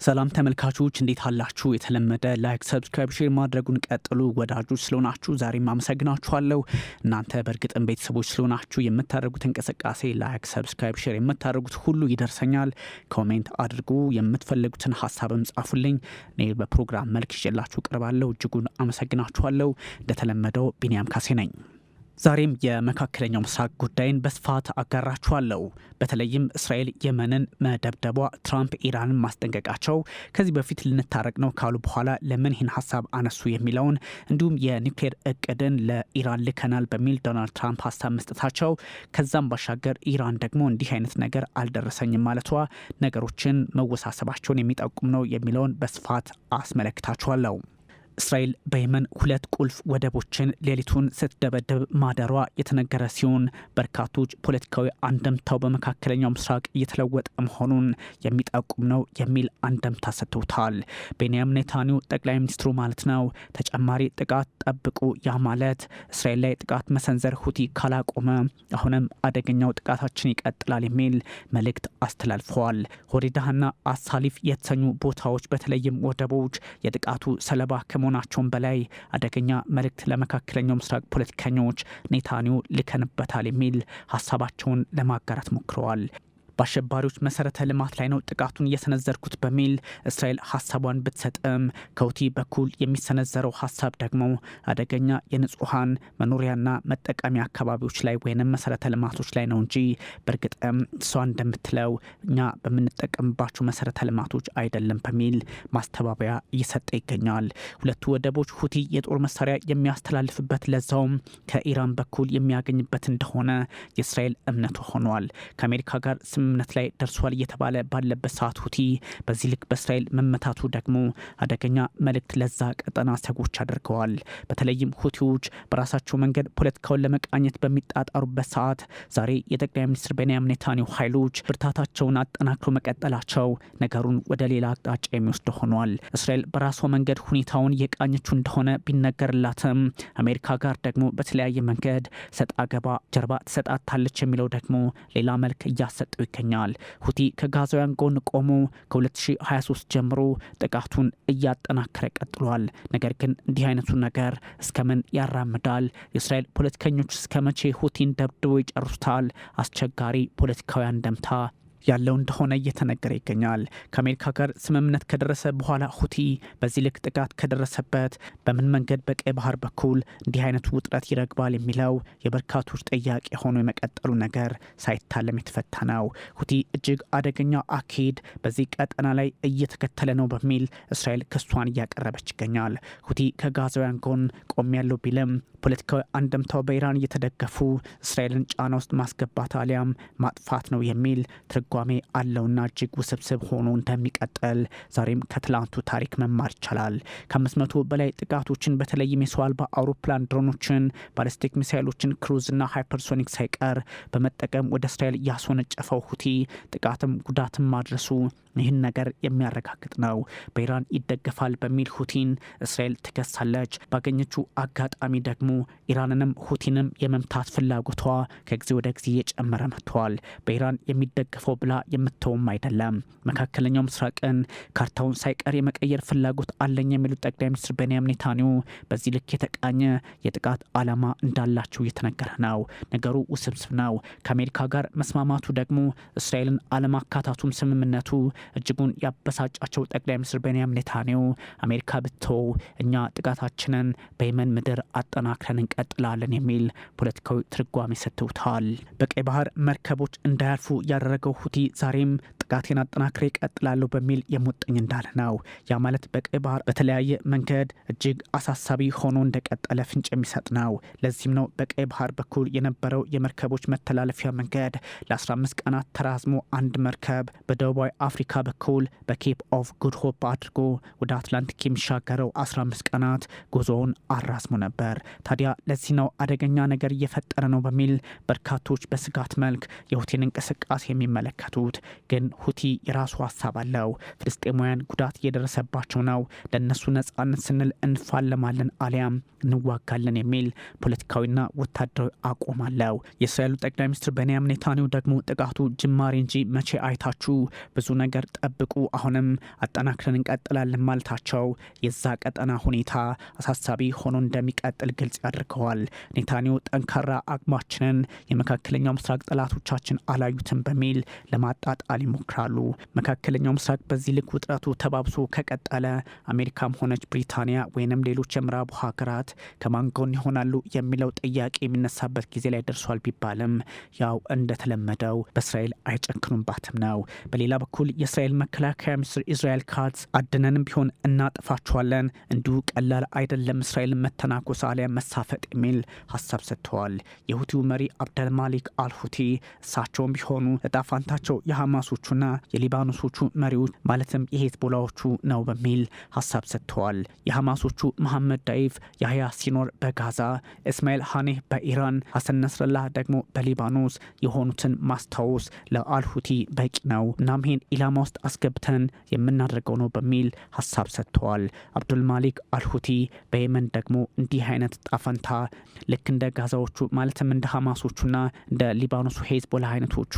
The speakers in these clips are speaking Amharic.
ሰላም ተመልካቾች እንዴት አላችሁ? የተለመደ ላይክ፣ ሰብስክራይብ፣ ሼር ማድረጉን ቀጥሉ። ወዳጆች ስለሆናችሁ ዛሬም አመሰግናችኋለሁ። እናንተ በእርግጥም ቤተሰቦች ስለሆናችሁ የምታደርጉት እንቅስቃሴ ላይክ፣ ሰብስክራይብ፣ ሼር የምታደርጉት ሁሉ ይደርሰኛል። ኮሜንት አድርጉ፣ የምትፈልጉትን ሀሳብም ጻፉልኝ። እኔ በፕሮግራም መልክ ይዤላችሁ ቀርባለሁ። እጅጉን አመሰግናችኋለሁ። እንደተለመደው ቢኒያም ካሴ ነኝ። ዛሬም የመካከለኛው ምስራቅ ጉዳይን በስፋት አጋራችኋለሁ። በተለይም እስራኤል የመንን መደብደቧ፣ ትራምፕ ኢራንን ማስጠንቀቃቸው፣ ከዚህ በፊት ልንታረቅ ነው ካሉ በኋላ ለምን ይህን ሀሳብ አነሱ የሚለውን እንዲሁም የኒውክሌር እቅድን ለኢራን ልከናል በሚል ዶናልድ ትራምፕ ሀሳብ መስጠታቸው፣ ከዛም ባሻገር ኢራን ደግሞ እንዲህ አይነት ነገር አልደረሰኝም ማለቷ ነገሮችን መወሳሰባቸውን የሚጠቁም ነው የሚለውን በስፋት አስመለክታችኋለሁ። እስራኤል በየመን 2 ቁልፍ ወደቦችን ሌሊቱን ስትደበደብ ማደሯ የተነገረ ሲሆን በርካቶች ፖለቲካዊ አንደምታው በመካከለኛው ምስራቅ እየተለወጠ መሆኑን የሚጠቁም ነው የሚል አንደምታ ሰጥተውታል። ቤንያሚን ኔታንያሁ ጠቅላይ ሚኒስትሩ ማለት ነው ተጨማሪ ጥቃት ጠብቁ፣ ያ ማለት እስራኤል ላይ ጥቃት መሰንዘር ሁቲ ካላቆመ አሁንም አደገኛው ጥቃታችን ይቀጥላል የሚል መልእክት አስተላልፈዋል። ሆዴዳህና አሳሊፍ የተሰኙ ቦታዎች በተለይም ወደቦች የጥቃቱ ሰለባ መሆናቸውን በላይ አደገኛ መልእክት ለመካከለኛው ምስራቅ ፖለቲከኞች ኔታንያሁ ልከንበታል የሚል ሀሳባቸውን ለማጋራት ሞክረዋል። በአሸባሪዎች መሰረተ ልማት ላይ ነው ጥቃቱን እየሰነዘርኩት በሚል እስራኤል ሀሳቧን ብትሰጥም ከሁቲ በኩል የሚሰነዘረው ሀሳብ ደግሞ አደገኛ የንጹሐን መኖሪያና መጠቀሚያ አካባቢዎች ላይ ወይንም መሰረተ ልማቶች ላይ ነው እንጂ በእርግጥም እሷ እንደምትለው እኛ በምንጠቀምባቸው መሰረተ ልማቶች አይደለም በሚል ማስተባበያ እየሰጠ ይገኛል። ሁለቱ ወደቦች ሁቲ የጦር መሳሪያ የሚያስተላልፍበት ለዛውም ከኢራን በኩል የሚያገኝበት እንደሆነ የእስራኤል እምነቱ ሆኗል። ከአሜሪካ ጋር ስምምነት ላይ ደርሷል እየተባለ ባለበት ሰዓት ሁቲ በዚህ ልክ በእስራኤል መመታቱ ደግሞ አደገኛ መልእክት ለዛ ቀጠና ሰዎች አድርገዋል። በተለይም ሁቲዎች በራሳቸው መንገድ ፖለቲካውን ለመቃኘት በሚጣጣሩበት ሰዓት ዛሬ የጠቅላይ ሚኒስትር ቤንያሚን ኔታንያሁ ኃይሎች ብርታታቸውን አጠናክሮ መቀጠላቸው ነገሩን ወደ ሌላ አቅጣጫ የሚወስድ ሆኗል። እስራኤል በራሷ መንገድ ሁኔታውን የቃኘችው እንደሆነ ቢነገርላትም አሜሪካ ጋር ደግሞ በተለያየ መንገድ ሰጣ ገባ ጀርባ ትሰጣታለች የሚለው ደግሞ ሌላ መልክ እያሰጠው ይገኛል። ሁቲ ከጋዛውያን ጎን ቆሞ ከ2023 ጀምሮ ጥቃቱን እያጠናከረ ቀጥሏል። ነገር ግን እንዲህ አይነቱ ነገር እስከምን ያራምዳል? የእስራኤል ፖለቲከኞች እስከመቼ ሁቲን ደብድበው ይጨርሱታል? አስቸጋሪ ፖለቲካዊ አንደምታ ያለው እንደሆነ እየተነገረ ይገኛል። ከአሜሪካ ጋር ስምምነት ከደረሰ በኋላ ሁቲ በዚህ ልክ ጥቃት ከደረሰበት በምን መንገድ በቀይ ባህር በኩል እንዲህ አይነቱ ውጥረት ይረግባል የሚለው የበርካቶች ጥያቄ ሆኖ የመቀጠሉ ነገር ሳይታለም የተፈታ ነው። ሁቲ እጅግ አደገኛ አካሄድ በዚህ ቀጠና ላይ እየተከተለ ነው በሚል እስራኤል ክሷን እያቀረበች ይገኛል። ሁቲ ከጋዛውያን ጎን ቆም ያለው ቢልም ፖለቲካዊ አንደምታው በኢራን እየተደገፉ እስራኤልን ጫና ውስጥ ማስገባት አሊያም ማጥፋት ነው የሚል ትርጓሜ አለውና እጅግ ውስብስብ ሆኖ እንደሚቀጥል ዛሬም ከትላንቱ ታሪክ መማር ይቻላል። ከ500 በላይ ጥቃቶችን በተለይም የሰው አልባ አውሮፕላን ድሮኖችን፣ ባሊስቲክ ሚሳይሎችን፣ ክሩዝና ሃይፐርሶኒክ ሳይቀር በመጠቀም ወደ እስራኤል ያስወነጨፈው ሁቲ ጥቃትም ጉዳትም ማድረሱ ይህን ነገር የሚያረጋግጥ ነው። በኢራን ይደገፋል በሚል ሁቲን እስራኤል ትከሳለች። ባገኘችው አጋጣሚ ደግሞ ኢራንንም ሁቲንም የመምታት ፍላጎቷ ከጊዜ ወደ ጊዜ እየጨመረ መጥቷል። በኢራን የሚደገፈው ብላ የምትተውም አይደለም። መካከለኛው ምስራቅን ካርታውን ሳይቀር የመቀየር ፍላጎት አለኝ የሚሉት ጠቅላይ ሚኒስትር ቤንያሚን ኔታንያሁ በዚህ ልክ የተቃኘ የጥቃት ዓላማ እንዳላቸው እየተነገረ ነው። ነገሩ ውስብስብ ነው። ከአሜሪካ ጋር መስማማቱ ደግሞ እስራኤልን አለማካታቱም ስምምነቱ እጅጉን ያበሳጫቸው ጠቅላይ ሚኒስትር ቤንያሚን ኔታንያሁ አሜሪካ ብትተው እኛ ጥቃታችንን በየመን ምድር አጠናክረን እንቀጥላለን የሚል ፖለቲካዊ ትርጓሜ ሰጥተውታል። በቀይ ባህር መርከቦች እንዳያልፉ ያደረገው ሁቲ ዛሬም ጥቃቴን አጠናክሬ እቀጥላለሁ በሚል የሙጥኝ እንዳለ ነው። ያ ማለት በቀይ ባህር በተለያየ መንገድ እጅግ አሳሳቢ ሆኖ እንደቀጠለ ፍንጭ የሚሰጥ ነው። ለዚህም ነው በቀይ ባህር በኩል የነበረው የመርከቦች መተላለፊያ መንገድ ለ15 ቀናት ተራዝሞ አንድ መርከብ በደቡባዊ አፍሪካ በኩል በኬፕ ኦፍ ጉድ ሆፕ አድርጎ ወደ አትላንቲክ የሚሻገረው 15 ቀናት ጉዞውን አራዝሞ ነበር። ታዲያ ለዚህ ነው አደገኛ ነገር እየፈጠረ ነው በሚል በርካቶች በስጋት መልክ የሁቲን እንቅስቃሴ የሚመለከቱት። ግን ሁቲ የራሱ ሀሳብ አለው። ፍልስጤማውያን ጉዳት እየደረሰባቸው ነው፣ ለእነሱ ነጻነት ስንል እንፋለማለን አሊያም እንዋጋለን የሚል ፖለቲካዊና ወታደራዊ አቋም አለው። የእስራኤሉ ጠቅላይ ሚኒስትር ቤንያሚን ኔታንያሁ ደግሞ ጥቃቱ ጅማሬ እንጂ መቼ አይታችሁ ብዙ ነገር ጠብቁ፣ አሁንም አጠናክረን እንቀጥላለን ማለታቸው የዛ ቀጠና ሁኔታ አሳሳቢ ሆኖ እንደሚቀጥል ግልጽ ያደርገዋል። ኔታንያሁ ጠንካራ አቅማችንን የመካከለኛው ምስራቅ ጠላቶቻችን አላዩትም በሚል ለማጣጣል ይሞክራሉ። መካከለኛው ምስራቅ በዚህ ልክ ውጥረቱ ተባብሶ ከቀጠለ አሜሪካም ሆነች ብሪታንያ ወይንም ሌሎች የምዕራቡ ሀገራት ከማን ጎን ይሆናሉ የሚለው ጥያቄ የሚነሳበት ጊዜ ላይ ደርሷል ቢባልም ያው እንደተለመደው በእስራኤል አይጨክኑባትም ነው። በሌላ በኩል የእስራኤል መከላከያ ሚኒስትር ኢስራኤል ካትዝ አድነንም ቢሆን እናጥፋቸዋለን፣ እንዲሁ ቀላል አይደለም እስራኤልን መተናኮስ አሊያ መሳፈጥ የሚል ሀሳብ ሰጥተዋል። የሁቲው መሪ አብደልማሊክ አልሁቲ እሳቸውም ቢሆኑ እጣፋንታቸው የሐማሶቹና የሊባኖሶቹ መሪዎች ማለትም የሄዝቦላዎቹ ነው በሚል ሀሳብ ሰጥተዋል። የሐማሶቹ መሐመድ ዳይፍ ያህያ ሲኖር በጋዛ፣ እስማኤል ሃኔህ በኢራን፣ ሐሰን ነስረላህ ደግሞ በሊባኖስ የሆኑትን ማስታወስ ለአልሁቲ በቂ ነው። እናም ይህን ኢላማ ውስጥ አስገብተን የምናደርገው ነው በሚል ሀሳብ ሰጥተዋል። አብዱልማሊክ አልሁቲ በየመን ደግሞ እንዲህ አይነት ጣፈንታ ልክ እንደ ጋዛዎቹ ማለትም እንደ ሐማሶቹና እንደ ሊባኖሱ ሄዝቦላ አይነቶቹ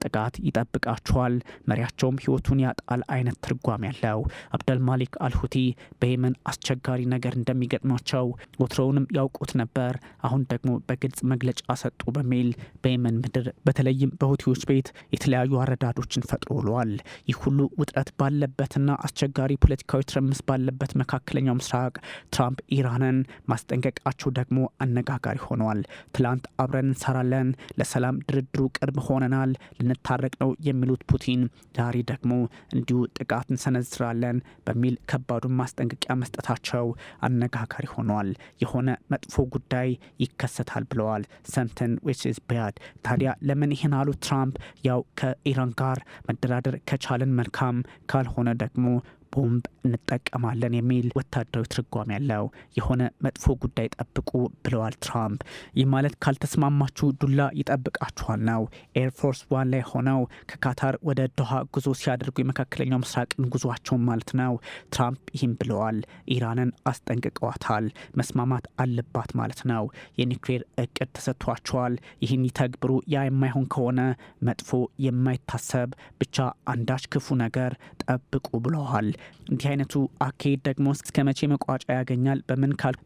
ጥቃት ይጠብቃቸዋል፣ መሪያቸውም ህይወቱን ያጣል አይነት ትርጓሜ ያለው አብዱልማሊክ አልሁቲ በየመን አስቸጋሪ ነገር እንደሚገጥማቸው ወትሮውንም ያውቁት ነበር። አሁን ደግሞ በግልጽ መግለጫ ሰጡ በሚል በየመን ምድር በተለይም በሁቲዎች ቤት የተለያዩ አረዳዶችን ፈጥሮ ውለዋል። ይህ ሁሉ ውጥረት ባለበትና አስቸጋሪ ፖለቲካዊ ትርምስ ባለበት መካከለኛው ምስራቅ ትራምፕ ኢራንን ማስጠንቀቃቸው ደግሞ አነጋጋሪ ሆኗል። ትላንት አብረን እንሰራለን፣ ለሰላም ድርድሩ ቅርብ ሆነናል፣ ልንታረቅ ነው የሚሉት ፑቲን ዛሬ ደግሞ እንዲሁ ጥቃት እንሰነዝራለን በሚል ከባዱን ማስጠንቀቂያ መስጠታቸው አነጋጋሪ ሆኗል። የሆነ መጥፎ ጉዳይ ይከሰታል ብለዋል። ሰምተን ዊች ኢዝ ባድ። ታዲያ ለምን ይህን አሉ ትራምፕ? ያው ከኢራን ጋር መደራደር ከቻልን መልካም፣ ካልሆነ ደግሞ ቦምብ እንጠቀማለን የሚል ወታደራዊ ትርጓሜ ያለው የሆነ መጥፎ ጉዳይ ጠብቁ ብለዋል ትራምፕ። ይህ ማለት ካልተስማማችሁ ዱላ ይጠብቃችኋል ነው። ኤርፎርስ ዋን ላይ ሆነው ከካታር ወደ ዶሃ ጉዞ ሲያደርጉ የመካከለኛው ምስራቅን ጉዟቸውን ማለት ነው። ትራምፕ ይህም ብለዋል። ኢራንን አስጠንቅቀዋታል። መስማማት አለባት ማለት ነው። የኒውክሌር እቅድ ተሰጥቷቸዋል። ይህን ይተግብሩ። ያ የማይሆን ከሆነ መጥፎ የማይታሰብ ብቻ አንዳች ክፉ ነገር ጠብቁ ብለዋል። እንዲህ አይነቱ አካሄድ ደግሞ እስከ መቼ መቋጫ ያገኛል?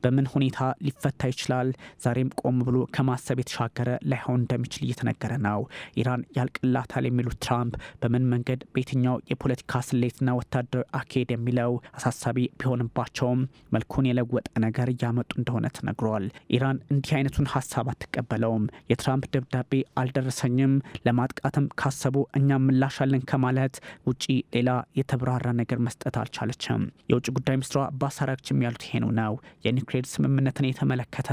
በምን ሁኔታ ሊፈታ ይችላል? ዛሬም ቆም ብሎ ከማሰብ የተሻገረ ላይሆን እንደሚችል እየተነገረ ነው። ኢራን ያልቅላታል የሚሉት ትራምፕ በምን መንገድ በየትኛው የፖለቲካ ስሌትና ወታደራዊ አካሄድ የሚለው አሳሳቢ ቢሆንባቸውም መልኩን የለወጠ ነገር እያመጡ እንደሆነ ተነግሯል። ኢራን እንዲህ አይነቱን ሀሳብ አትቀበለውም። የትራምፕ ደብዳቤ አልደረሰኝም፣ ለማጥቃትም ካሰቡ እኛም ምላሻለን ከማለት ውጪ ሌላ የተብራራ ነገር መስጠት አልቻለችም። የውጭ ጉዳይ ሚኒስትሯ አባስ አራግቺም ያሉት ይሄ ነው። የኒውክሌር ስምምነትን የተመለከተ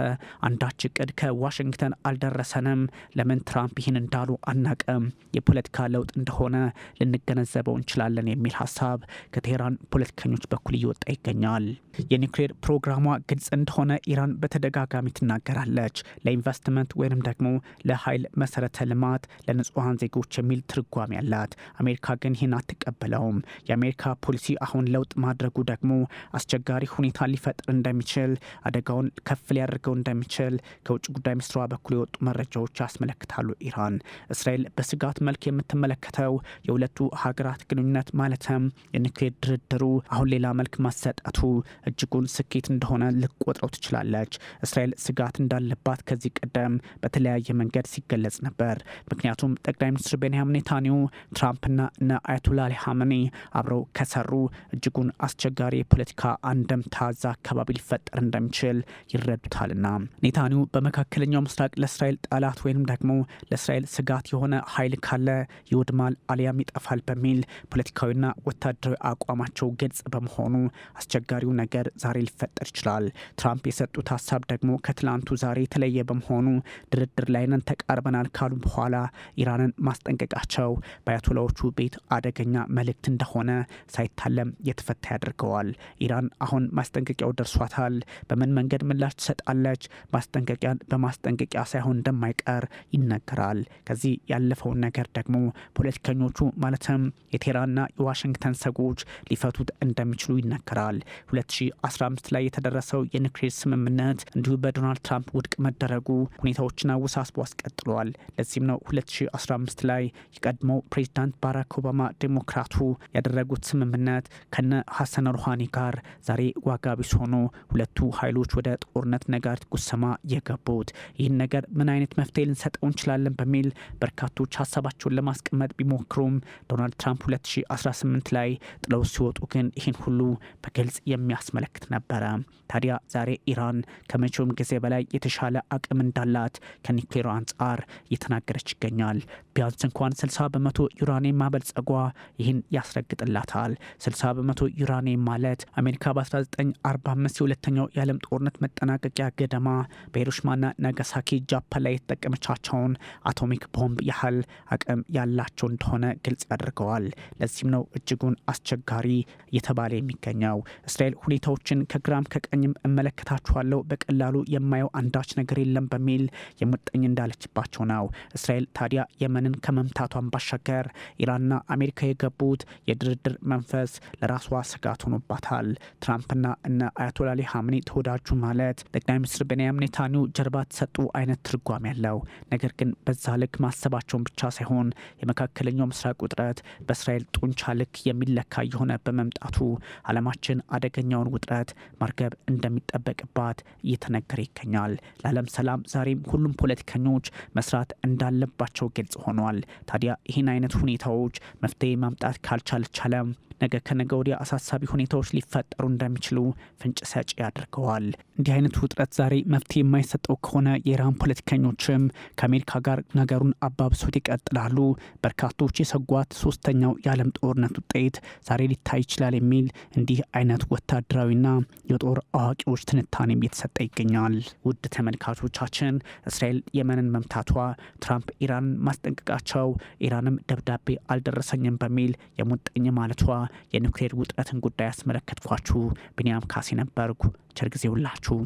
አንዳች እቅድ ከዋሽንግተን አልደረሰንም። ለምን ትራምፕ ይህን እንዳሉ አናቅም። የፖለቲካ ለውጥ እንደሆነ ልንገነዘበው እንችላለን የሚል ሀሳብ ከቴህራን ፖለቲከኞች በኩል እየወጣ ይገኛል። የኒውክሌር ፕሮግራሟ ግልጽ እንደሆነ ኢራን በተደጋጋሚ ትናገራለች። ለኢንቨስትመንት ወይንም ደግሞ ለኃይል መሰረተ ልማት ለንጹሐን ዜጎች የሚል ትርጓሜ ያላት። አሜሪካ ግን ይህን አትቀበለውም። የአሜሪካ ፖሊሲ አሁን ለውጥ ማድረጉ ደግሞ አስቸጋሪ ሁኔታ ሊፈጥር እንደሚችል፣ አደጋውን ከፍ ሊያደርገው እንደሚችል ከውጭ ጉዳይ ሚኒስትሯ በኩል የወጡ መረጃዎች ያስመለክታሉ። ኢራን እስራኤል በስጋት መልክ የምትመለከተው የሁለቱ ሀገራት ግንኙነት ማለትም የኒውክሌር ድርድሩ አሁን ሌላ መልክ ማሰጠቱ እጅጉን ስኬት እንደሆነ ልቆጥረው ትችላለች። እስራኤል ስጋት እንዳለባት ከዚህ ቀደም በተለያየ መንገድ ሲገለጽ ነበር። ምክንያቱም ጠቅላይ ሚኒስትር ቤንያሚን ኔታንያሁ ትራምፕና እነ አያቶላ አሊ ኻሜኒ አብረው ከሰሩ እጅጉን አስቸጋሪ የፖለቲካ አንደምታ እዛ አካባቢ ሊፈጠር እንደሚችል ይረዱታልና ኔታንያሁ በመካከለኛው ምስራቅ ለእስራኤል ጠላት ወይንም ደግሞ ለእስራኤል ስጋት የሆነ ኃይል ካለ ይወድማል አሊያም ይጠፋል በሚል ፖለቲካዊና ወታደራዊ አቋማቸው ግልጽ በመሆኑ አስቸጋሪው ነገር ዛሬ ሊፈጠር ይችላል። ትራምፕ የሰጡት ሀሳብ ደግሞ ከትላንቱ ዛሬ የተለየ በመሆኑ ድርድር ላይ ነን ተቃርበናል ካሉ በኋላ ኢራንን ማስጠንቀቃቸው በአያቶላዎቹ ቤት አደገኛ መልእክት እንደሆነ ሳይታለ ካለም የተፈታ ያደርገዋል። ኢራን አሁን ማስጠንቀቂያው ደርሷታል። በምን መንገድ ምላሽ ትሰጣለች? ማስጠንቀቂያን በማስጠንቀቂያ ሳይሆን እንደማይቀር ይነገራል። ከዚህ ያለፈውን ነገር ደግሞ ፖለቲከኞቹ ማለትም የቴህራንና የዋሽንግተን ሰዎች ሊፈቱት እንደሚችሉ ይነገራል። 2015 ላይ የተደረሰው የኒውክሌር ስምምነት እንዲሁ በዶናልድ ትራምፕ ውድቅ መደረጉ ሁኔታዎችን አወሳስቦ አስቀጥሏል። ለዚህም ነው 2015 ላይ የቀድሞው ፕሬዚዳንት ባራክ ኦባማ ዴሞክራቱ ያደረጉት ስምምነት ከነ ሐሰን ሩሃኒ ጋር ዛሬ ዋጋ ቢስ ሆኖ ሁለቱ ኃይሎች ወደ ጦርነት ነጋሪት ጉሰማ የገቡት። ይህን ነገር ምን አይነት መፍትሄ ልንሰጠው እንችላለን በሚል በርካቶች ሀሳባቸውን ለማስቀመጥ ቢሞክሩም ዶናልድ ትራምፕ 2018 ላይ ጥለው ሲወጡ ግን ይህን ሁሉ በግልጽ የሚያስመለክት ነበረ። ታዲያ ዛሬ ኢራን ከመቼውም ጊዜ በላይ የተሻለ አቅም እንዳላት ከኒውክሌሩ አንጻር እየተናገረች ይገኛል። ቢያንስ እንኳን 60 በመቶ ዩራኒየም ማበልጸጓ ይህን ያስረግጥላታል። 60 በመቶ ዩራኒየም ማለት አሜሪካ በ1945 የሁለተኛው የዓለም ጦርነት መጠናቀቂያ ገደማ በሂሮሺማና ናጋሳኪ ጃፓን ላይ የተጠቀመቻቸውን አቶሚክ ቦምብ ያህል አቅም ያላቸው እንደሆነ ግልጽ ያደርገዋል። ለዚህም ነው እጅጉን አስቸጋሪ እየተባለ የሚገኘው። እስራኤል ሁኔታዎችን ከግራም ከቀኝም እመለከታችኋለሁ፣ በቀላሉ የማየው አንዳች ነገር የለም በሚል የሙጥኝ እንዳለችባቸው ነው። እስራኤል ታዲያ የመንን ከመምታቷን ባሻገር ኢራንና አሜሪካ የገቡት የድርድር መንፈስ ለራሷ ስጋት ሆኖባታል። ትራምፕና እነ አያቶላ አሊ ሀምኒ ተወዳጁ ማለት ጠቅላይ ሚኒስትር ቤንያሚን ኔታንያሁ ጀርባ ተሰጡ አይነት ትርጓሜ ያለው ነገር ግን በዛ ልክ ማሰባቸውን ብቻ ሳይሆን የመካከለኛው ምስራቅ ውጥረት በእስራኤል ጡንቻ ልክ የሚለካ የሆነ በመምጣቱ ዓለማችን አደገኛውን ውጥረት ማርገብ እንደሚጠበቅባት እየተነገረ ይገኛል። ለዓለም ሰላም ዛሬም ሁሉም ፖለቲከኞች መስራት እንዳለባቸው ግልጽ ሆኗል። ታዲያ ይህን አይነት ሁኔታዎች መፍትሄ ማምጣት ካልቻለም ነገ ከነገ ወዲያ አሳሳቢ ሁኔታዎች ሊፈጠሩ እንደሚችሉ ፍንጭ ሰጪ ያደርገዋል። እንዲህ አይነቱ ውጥረት ዛሬ መፍትሄ የማይሰጠው ከሆነ የኢራን ፖለቲከኞችም ከአሜሪካ ጋር ነገሩን አባብሶት ይቀጥላሉ። በርካቶች የሰጓት ሶስተኛው የዓለም ጦርነት ውጤት ዛሬ ሊታይ ይችላል የሚል እንዲህ አይነት ወታደራዊና የጦር አዋቂዎች ትንታኔም እየተሰጠ ይገኛል። ውድ ተመልካቾቻችን እስራኤል የመንን መምታቷ፣ ትራምፕ ኢራንን ማስጠንቀቃቸው፣ ኢራንም ደብዳቤ አልደረሰኝም በሚል የሙጥኝ ማለቷ የኒውክሌር ውጥረትን ጉዳይ ያስመለከትኳችሁ ቢኒያም ካሴ ነበርኩ። ቸር ጊዜ ሁላችሁ